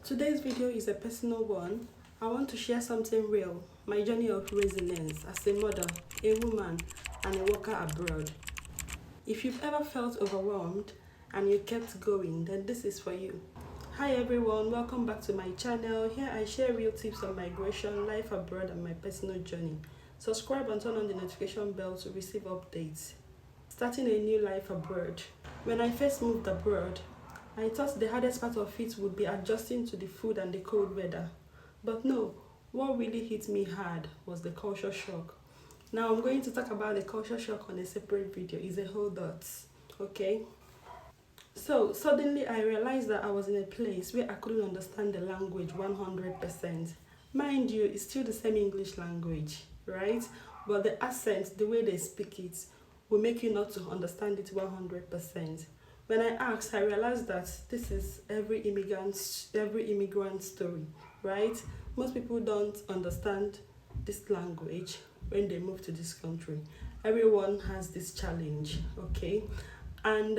Today's video is a personal one. I want to share something real, my journey of resilience as a mother, a woman, and a worker abroad. If you've ever felt overwhelmed and you kept going, then this is for you. Hi everyone, welcome back to my channel. Here I share real tips on migration, life abroad, and my personal journey. Subscribe and turn on the notification bell to receive updates. Starting a new life abroad. When I first moved abroad, I thought the hardest part of it would be adjusting to the food and the cold weather. But no, what really hit me hard was the culture shock. Now I'm going to talk about the culture shock on a separate video. It's a whole lot, okay? So suddenly I realized that I was in a place where I couldn't understand the language 100%. Mind you, it's still the same English language, right? But the accent, the way they speak it, will make you not to understand it 100%. When I asked, I realized that this is every immigrant story, right? Most people don't understand this language when they move to this country. Everyone has this challenge, okay? And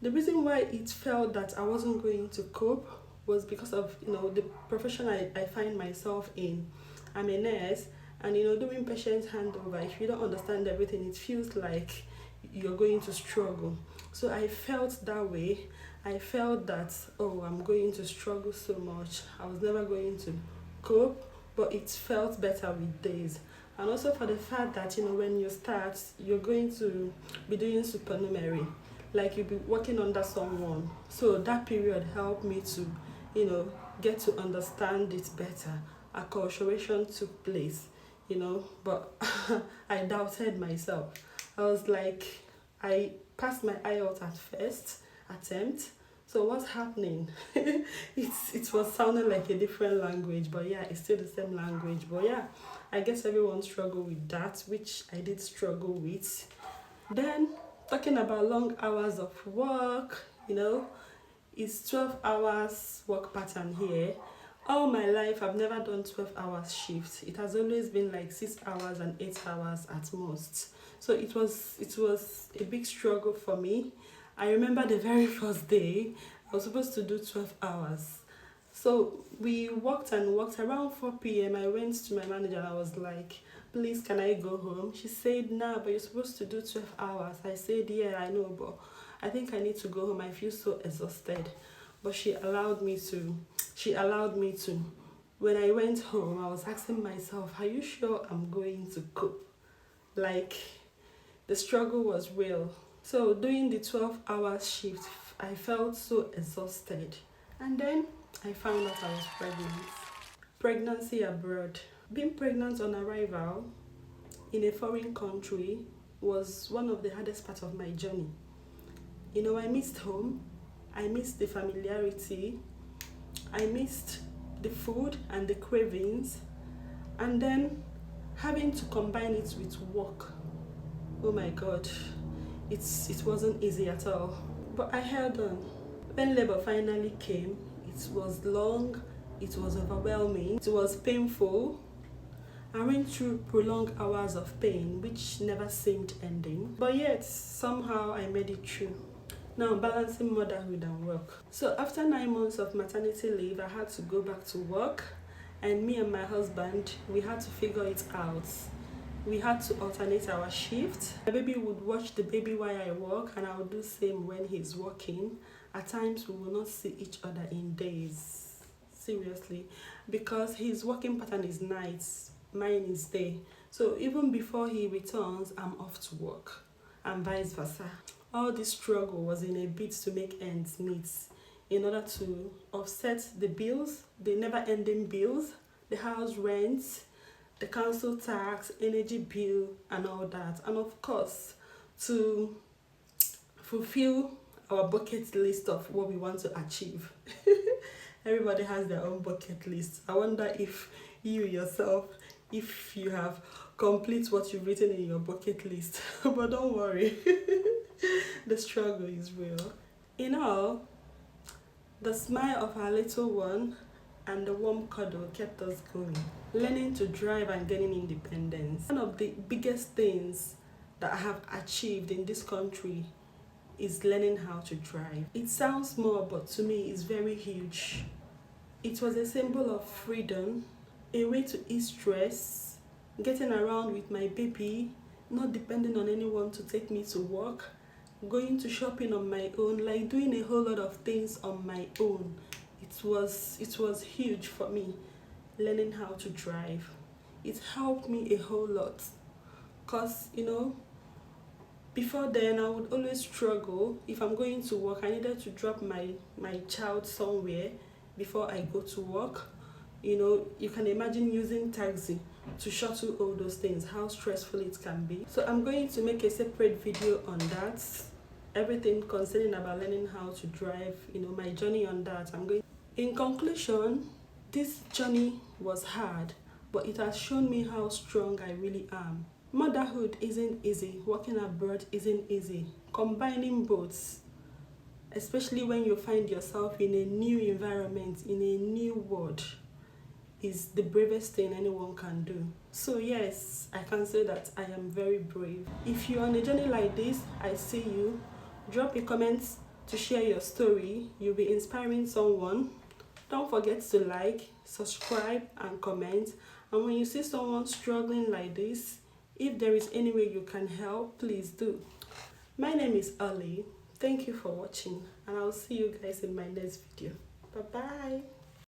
the reason why it felt that I wasn't going to cope was because of the profession I find myself in. I'm a nurse, and doing patient handover, if you don't understand everything, it feels like you're going to struggle. So I felt that way. I felt that, oh, I'm going to struggle so much. I was never going to cope, but it felt better with days. And also for the fact that, when you start, you're going to be doing supernumerary. Like you'll be working under someone. So that period helped me to, get to understand it better. Acculturation took place, but I doubted myself. I was like, I passed my IELTS at first attempt. So what's happening? it was sounding like a different language, but yeah, it's still the same language. But yeah, I guess everyone struggled with that, which I did struggle with. Then talking about long hours of work, it's 12 hours work pattern here. All my life I've never done 12 hours shifts. It has always been like 6 hours and 8 hours at most. So it was a big struggle for me. I remember the very first day I was supposed to do 12 hours. So we worked and worked. Around 4 p.m. I went to my manager and I was like, please, can I go home? She said, nah, but you're supposed to do 12 hours. I said, yeah, I know, but I think I need to go home. I feel so exhausted. But she allowed me to. When I went home, I was asking myself, are you sure I'm going to cope? Like, the struggle was real. So doing the 12-hour shift, I felt so exhausted. And then I found out I was pregnant. Pregnancy abroad. Being pregnant on arrival in a foreign country was one of the hardest parts of my journey. I missed home. I missed the familiarity. I missed the food and the cravings. And then having to combine it with work. Oh my God, it wasn't easy at all. But I held on. When labor finally came, it was long, it was overwhelming, it was painful. I went through prolonged hours of pain, which never seemed ending. But yet, somehow I made it through. Now balancing motherhood and work. So after 9 months of maternity leave, I had to go back to work. And me and my husband, we had to figure it out. We had to alternate our shift. My baby would watch the baby while I work, and I would do the same when he's working. At times, we will not see each other in days. Seriously. Because his working pattern is nights, mine is day. So even before he returns, I'm off to work, and vice versa. All this struggle was in a bid to make ends meet, in order to offset the bills, the never-ending bills, the house rent, the council tax, energy bill, and all that. And of course, to fulfill our bucket list of what we want to achieve. Everybody has their own bucket list. I wonder if you yourself, if you have complete what you've written in your bucket list. But don't worry, the struggle is real. In all, the smile of our little one and the warm cuddle kept us going. Learning to drive and gaining independence. One of the biggest things that I have achieved in this country is learning how to drive. It sounds small, but to me it's very huge. It was a symbol of freedom, a way to ease stress, getting around with my baby, not depending on anyone to take me to work, going to shopping on my own, like doing a whole lot of things on my own. It was huge for me, learning how to drive. It helped me a whole lot. Cause before then I would always struggle. If I'm going to work, I needed to drop my child somewhere before I go to work. You can imagine using taxi to shuttle all those things, how stressful it can be. So I'm going to make a separate video on that, everything concerning about learning how to drive, my journey on that. In conclusion, this journey was hard, but it has shown me how strong I really am. Motherhood isn't easy, working abroad isn't easy. Combining both, especially when you find yourself in a new environment, in a new world, is the bravest thing anyone can do. So yes, I can say that I am very brave. If you're on a journey like this, I see you. Drop a comment to share your story. You'll be inspiring someone. Don't forget to like, subscribe, and comment. And when you see someone struggling like this, if there is any way you can help, please do. My name is Ali. Thank you for watching, and I'll see you guys in my next video. Bye bye.